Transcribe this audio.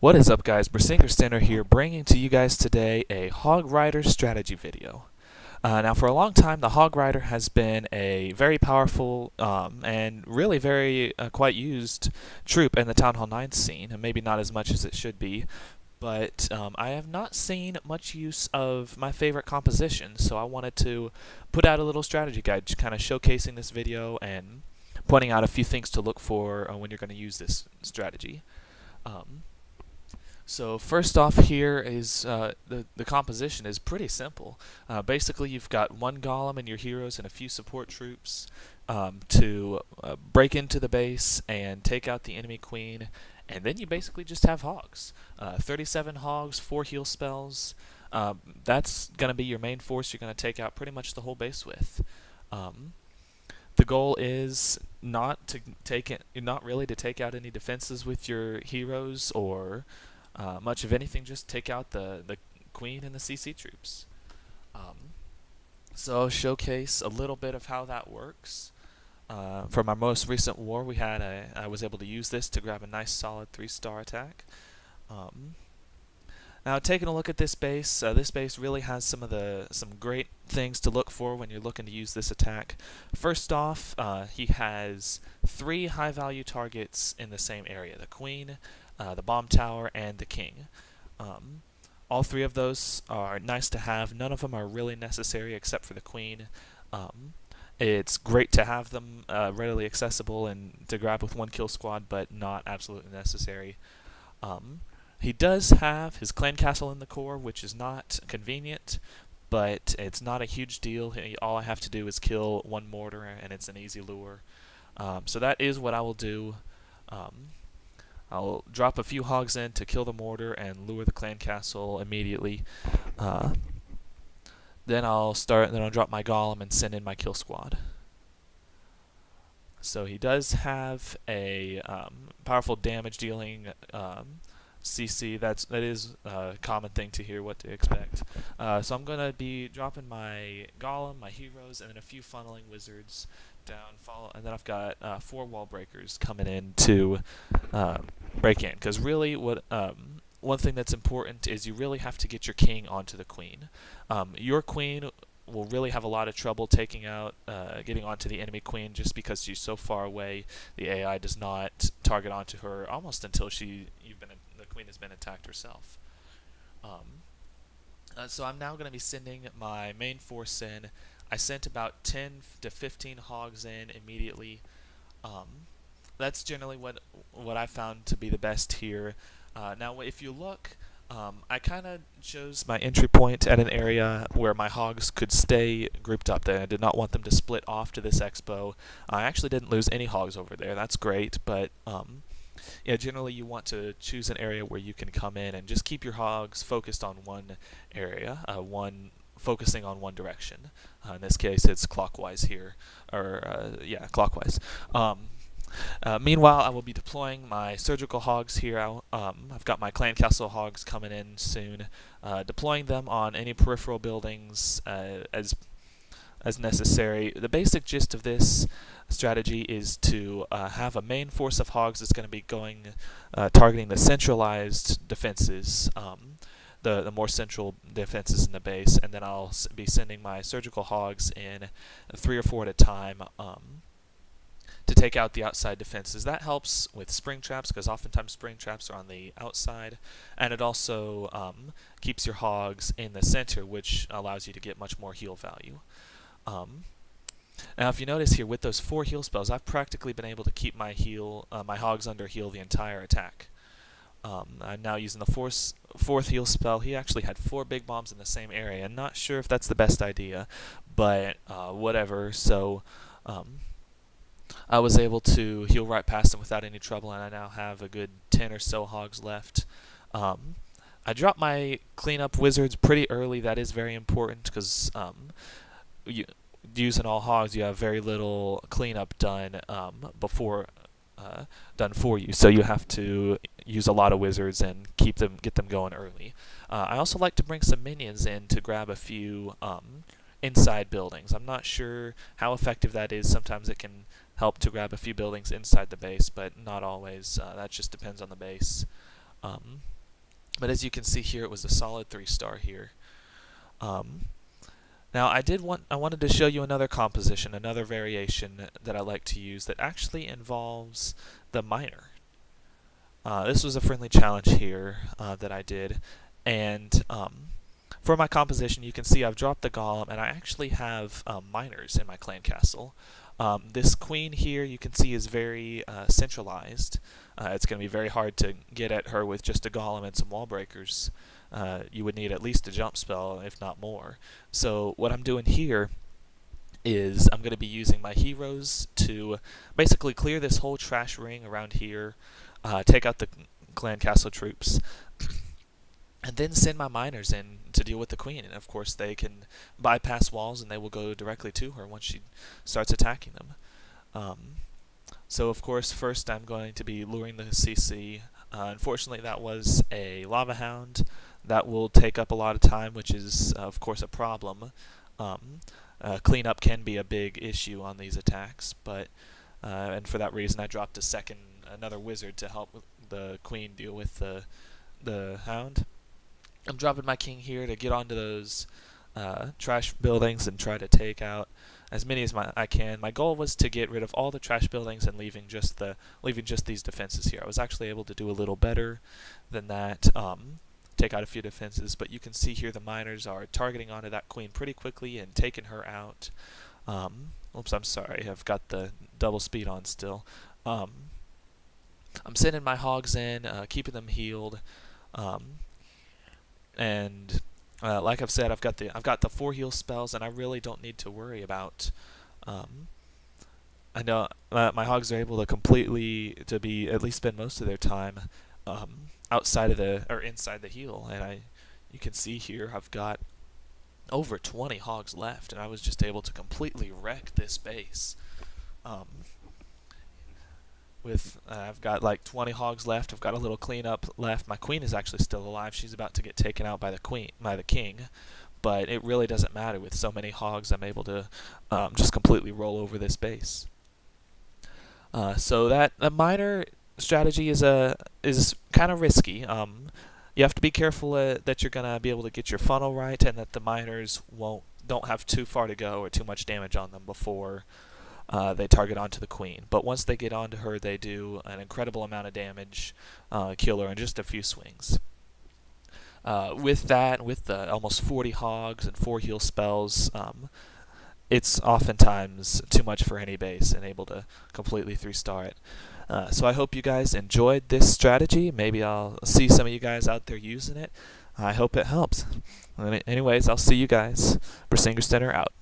What is up, guys? Bersinger Stenner here, bringing to you guys today a Hog Rider strategy video. Now, for a long time, the Hog Rider has been a very powerful and really very quite used troop in the Town Hall 9 scene, and maybe not as much as it should be. But I have not seen much use of my favorite composition, so I wanted to put out a little strategy guide, just kind of showcasing this video and pointing out a few things to look for when you're going to use this strategy. So first off here is the composition is pretty simple. Basically you've got one golem and your heroes and a few support troops to break into the base and take out the enemy queen, and then you basically just have hogs. 37 hogs, 4 heal spells. That's going to be your main force you're going to take out pretty much the whole base with. The goal is not really to take out any defenses with your heroes or much of anything, just take out the queen and the CC troops. So I'll showcase a little bit of how that works. From our most recent war, I was able to use this to grab a nice solid 3-star attack. Now, taking a look at this base really has some great things to look for when you're looking to use this attack. First off, he has 3 high-value targets in the same area: the queen, the bomb tower, and the king. All 3 of those are nice to have. None of them are really necessary except for the queen. It's great to have them readily accessible and to grab with one kill squad, but not absolutely necessary. He does have his clan castle in the core, which is not convenient, but it's not a huge deal. All I have to do is kill 1 mortar, and it's an easy lure. So that is what I will do. I'll drop a few hogs in to kill the mortar and lure the clan castle immediately. Then I'll drop my golem and send in my kill squad. So he does have a powerful damage dealing CC. That is a common thing to hear what to expect. So I'm going to be dropping my golem, my heroes, and then a few funneling wizards down, and then I've got 4 wall breakers coming in to break in. Because really, one thing that's important is you really have to get your king onto the queen. Your queen will really have a lot of trouble getting onto the enemy queen, just because she's so far away. The AI does not target onto her almost until the queen has been attacked herself. So I'm now going to be sending my main force in. I sent about 10 to 15 hogs in immediately. That's generally what I found to be the best here. Now, if you look, I kind of chose my entry point at an area where my hogs could stay grouped up there. I did not want them to split off to this expo. I actually didn't lose any hogs over there. That's great, but yeah, generally you want to choose an area where you can come in and just keep your hogs focused on one area, focusing on one direction. In this case, it's clockwise here, yeah, clockwise. Meanwhile, I will be deploying my surgical hogs here. I've got my clan castle hogs coming in soon, deploying them on any peripheral buildings as necessary. The basic gist of this strategy is to have a main force of hogs that's going to be targeting the centralized defenses, the more central defenses in the base, and then I'll be sending my surgical hogs in 3 or 4 at a time to take out the outside defenses. That helps with spring traps, because oftentimes spring traps are on the outside, and it also keeps your hogs in the center, which allows you to get much more heal value. Now, if you notice here, with those 4 heal spells, I've practically been able to keep my hogs under heal the entire attack. I'm now using the 4th heal spell. He actually had 4 big bombs in the same area. I'm not sure if that's the best idea, but whatever. So I was able to heal right past him without any trouble, and I now have a good 10 or so hogs left. I dropped my cleanup wizards pretty early. That is very important, because using all hogs, you have very little cleanup done done for you, so you have to use a lot of wizards and get them going early. I also like to bring some minions in to grab a few inside buildings. I'm not sure how effective that is. Sometimes it can help to grab a few buildings inside the base, but not always. That just depends on the base. But as you can see here, it was a solid 3-star here. Um, Now I wanted to show you another composition, another variation that I like to use that actually involves the miner. This was a friendly challenge here that I did, and for my composition you can see I've dropped the golem and I actually have miners in my clan castle. This queen here you can see is very centralized. It's going to be very hard to get at her with just a golem and some wall breakers. You would need at least a jump spell, if not more. So what I'm doing here is I'm going to be using my heroes to basically clear this whole trash ring around here, take out the clan castle troops, and then send my miners in to deal with the queen. And of course they can bypass walls and they will go directly to her once she starts attacking them. So of course first I'm going to be luring the CC. Unfortunately that was a lava hound. That will take up a lot of time, which is of course a problem. Cleanup can be a big issue on these attacks, but and for that reason I dropped another wizard to help the queen deal with the hound. I'm dropping my king here to get onto those trash buildings and try to take out as many as I can. My goal was to get rid of all the trash buildings and leaving just these defenses here. I was actually able to do a little better than that. Take out a few defenses, but you can see here the miners are targeting onto that queen pretty quickly and taking her out. Oops, I'm sorry, I've got the double speed on still. I'm sending my hogs in, keeping them healed, and like I've said, I've got the 4 heal spells, and I really don't need to worry about. I know my hogs are able to at least spend most of their time outside of inside the heal, and you can see here I've got over 20 hogs left, and I was just able to completely wreck this base. I've got like 20 hogs left. I've got a little cleanup left. My queen is actually still alive. She's about to get taken out by the king, but it really doesn't matter. With so many hogs, I'm able to just completely roll over this base. So that the miner strategy is kind of risky. You have to be careful that you're gonna be able to get your funnel right, and that the miners don't have too far to go or too much damage on them before they target onto the queen. But once they get onto her, they do an incredible amount of damage, kill her in just a few swings. With the almost 40 hogs and 4 heal spells, it's oftentimes too much for any base and able to completely 3-star it. So I hope you guys enjoyed this strategy. Maybe I'll see some of you guys out there using it. I hope it helps. Anyways, I'll see you guys. Brisingersteiner out.